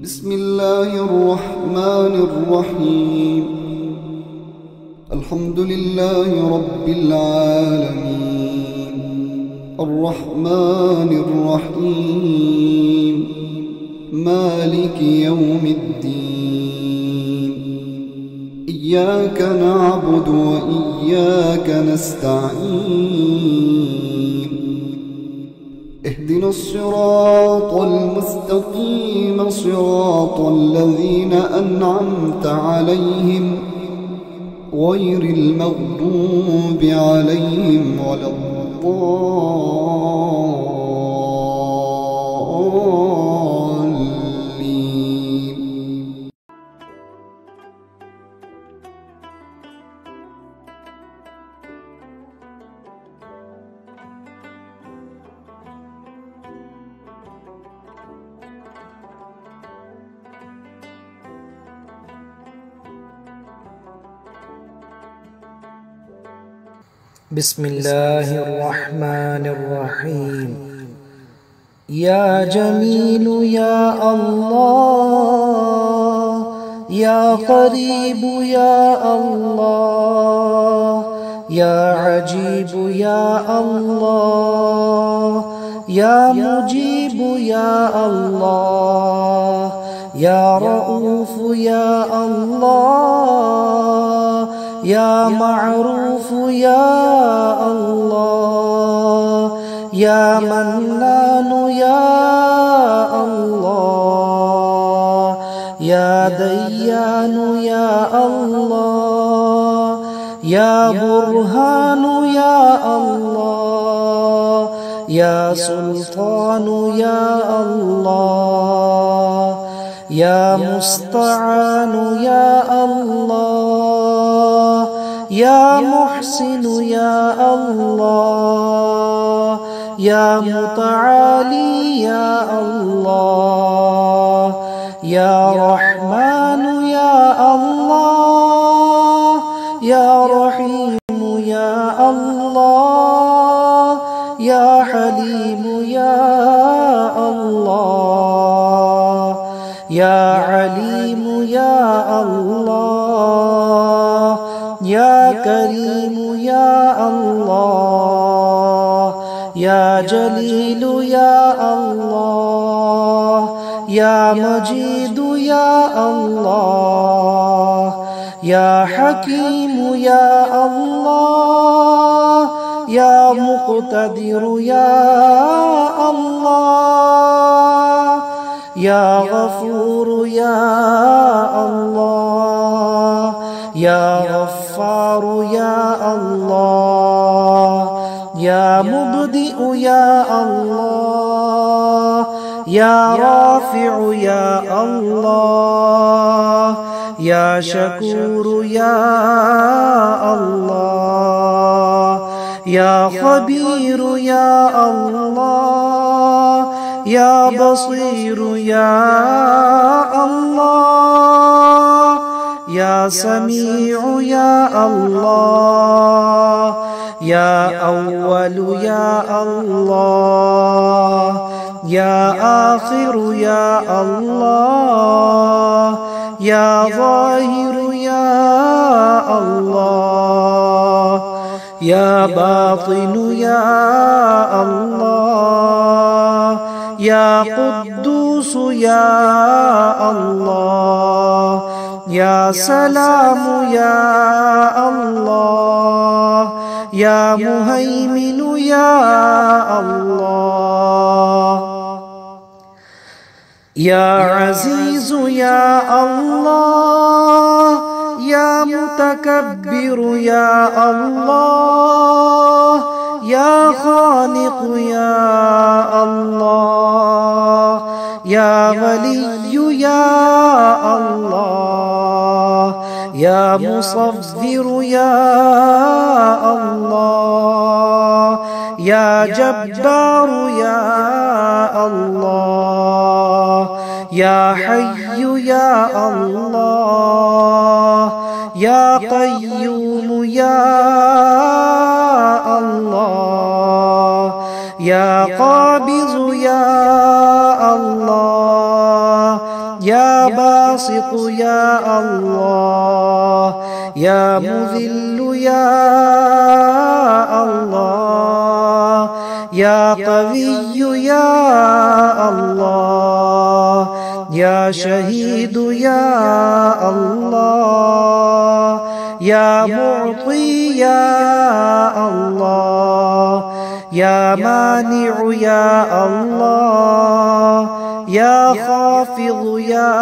بسم الله الرحمن الرحيم. الحمد لله رب العالمين الرحمن الرحيم مالك يوم الدين. إياك نعبد وإياك نستعين. اهدنا الصراط المستقيم صراط الذين أنعمت عليهم غير المغضوب عليهم ولا الضالين. بسم الله الرحمن الرحيم. يا جميل يا الله، يا قريب يا الله، يا عجيب يا الله، يا مجيب يا الله، يا رؤوف يا الله، يا معروف يا الله، يا منان يا الله، يا ديان يا الله، يا برهان يا الله، يا سلطان يا الله، يا مستعان يا الله، يا محسن يا الله، يا متعالي يا الله، يا رحمن يا الله، يا رحيم يا الله، يا حليم يا الله، يا عليم يا الله، يا كريم يا الله، يا جليل يا الله، يا مجيد يا الله، يا حكيم يا الله، يا مقتدر يا الله، يا غفور يا الله، يا غفار يا الله، يا مبدئ يا الله، يا رافع يا الله، يا شكور يا الله، يا خبير يا الله، يا بصير يا الله، يا سميع يا الله، يا أول يا الله، يا آخر يا الله، يا ظاهر يا الله، يا باطن يا الله، يا قدوس يا الله، يا سلام يا الله، يا مهيمن يا الله، يا عزيز يا الله، يا متكبر يا الله، يا خالق يا الله، يا ولي يا الله يا مصفر يا الله يا جبار يا الله يا حي يا الله يا قيوم يا الله يا قابض يا الله يا باسط يا الله يا مذل يا الله يا قوي يا الله يا شهيد يا الله يا معطي يا الله يا مانع يا الله يا خافض يا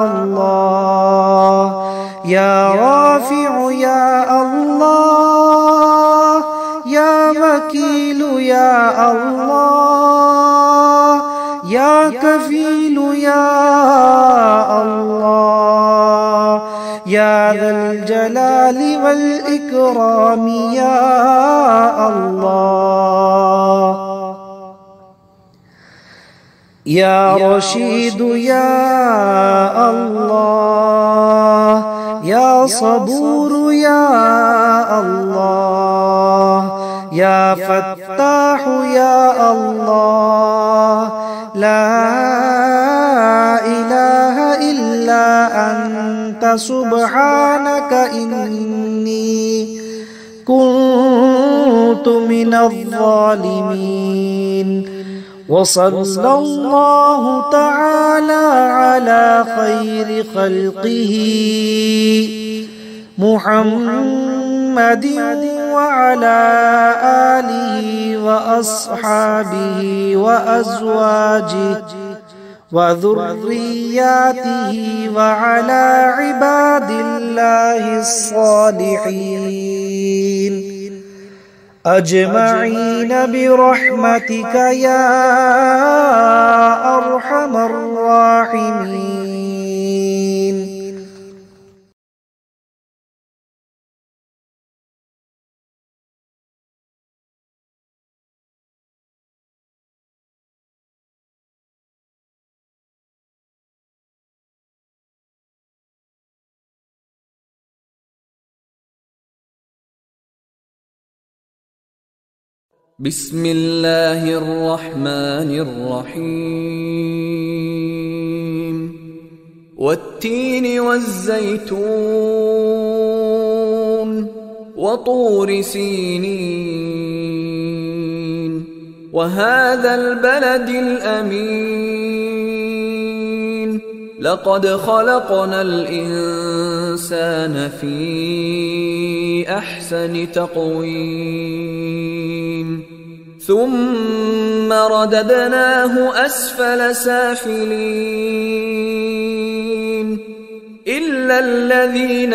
الله يا رافع يا الله يا وكيل يا الله يا كفيل يا الله يا ذا الجلال والإكرام يا الله يا رشيد يا الله يا صبور يا الله يا فتاح يا الله لا إله إلا أنت سبحانك إني كنت من الظالمين. وصلى الله تعالى على خير خلقه محمد وعلى آله وأصحابه وأزواجه وذرياته وعلى عباد الله الصالحين أجمعين برحمتك يا أرحم الراحمين. بسم الله الرحمن الرحيم. والتين والزيتون وطور سينين وهذا البلد الأمين لقد خلقنا الإنسان في أحسن تقويم ثم رددناه أسفل سافلين إلا الذين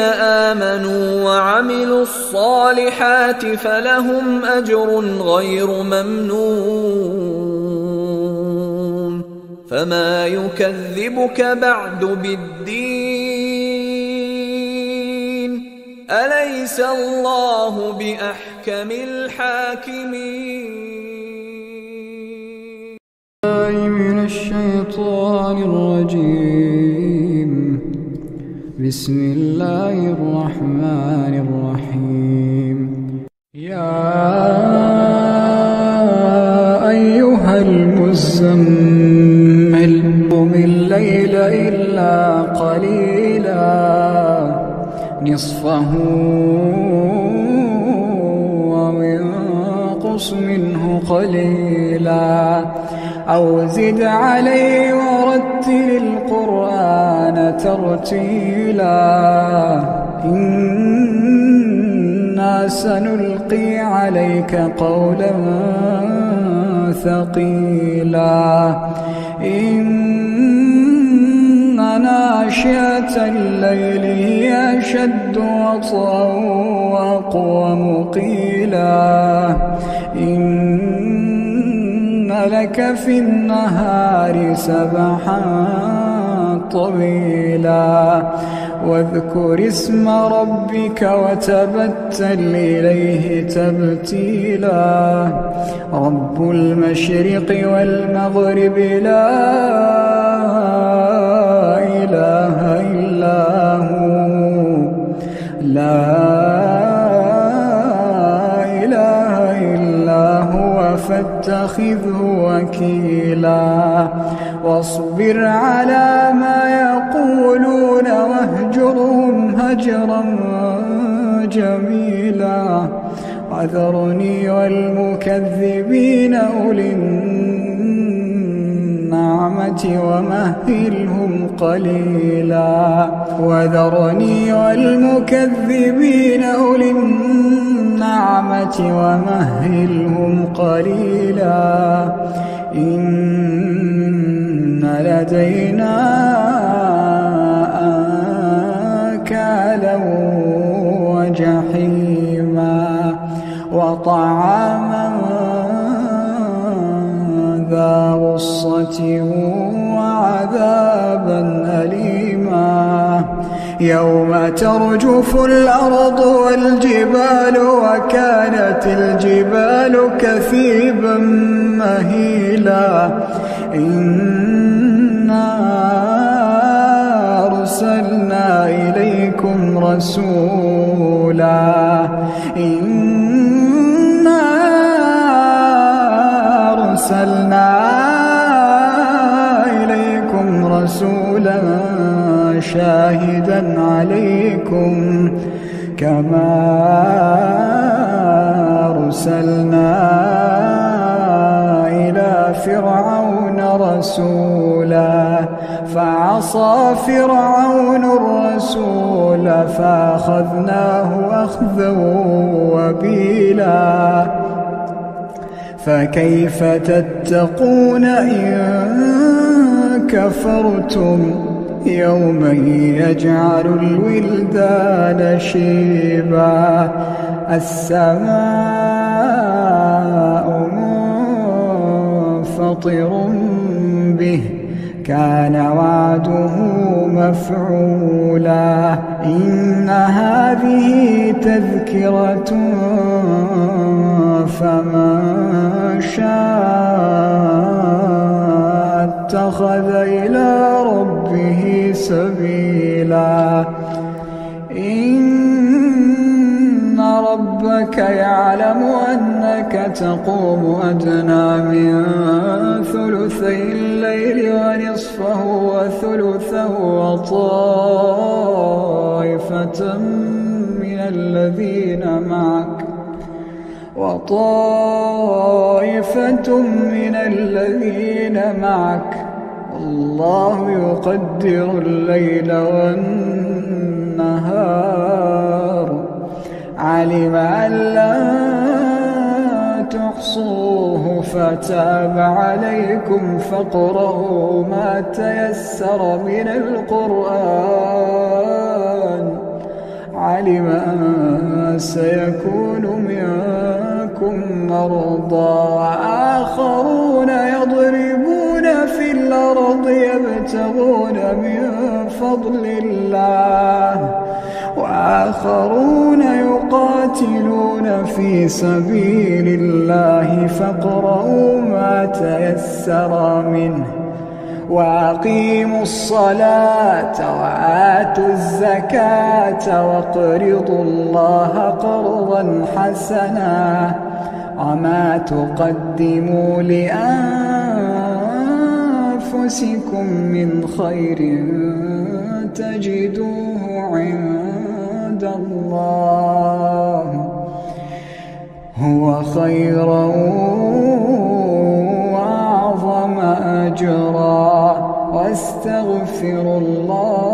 آمنوا وعملوا الصالحات فلهم أجر غير ممنون فما يكذبك بعد بالدين أليس الله بأحكم الحاكمين. من الشيطان الرجيم. بسم الله الرحمن الرحيم. يا أيها المزمل قم الليل إلا قليلا نصفه وانقص منه قليلا أو زد عليه ورتل القرآن ترتيلا إنا سنلقي عليك قولا ثقيلا إن ناشئة الليل هي أشد وطئا وأقوم قيلا إن لك في النهار سبحا طويلا واذكر اسم ربك وتبتل إليه تبتيلا رب المشرق والمغرب لا إله إلا هو فاتخذه وكيلا واصبر على ما يقولون واهجرهم هجرا جميلا وذرني والمكذبين أولي النعمة ومهلهم قليلا وذرني والمكذبين أولي النعمة ومهلهم قليلا إن لدينا أنكالا وجحيما وطعاما ذا غصة وعذابا أليما يوم ترجف الأرض والجبال وكانت الجبال كثيبا مهيلا إنا أرسلنا إليكم رسولا رسولا شاهدا عليكم كما أرسلنا إلى فرعون رسولا فعصى فرعون الرسول فأخذناه أخذا وبيلا فكيف تتقون إن كفرتم يوما يجعل الولدان شيبا السماء منفطر به كان وعده مفعولا إن هذه تذكرة فمن شاء اتخذ إلى ربه سبيلا إن ربك يعلم أنك تقوم أدنى من ثلثي الليل ونصفه وثلثه وطائفة من الذين معك الله يقدر الليل والنهار علم أن لا تحصوه فتاب عليكم فاقرؤوا ما تيسر من القرآن علم أن سيكون منكم مرضى وآخرون يضربون في الأرض يبتغون من فضل الله وآخرون يقاتلون في سبيل الله فاقرؤوا ما تيسر منه وأقيموا الصلاة وآتوا الزكاة واقرضوا الله قرضا حسنا وما تقدموا لأنفسكم من خير تجدوه عند الله هو خيرا وأعظم أجرا واستغفروا الله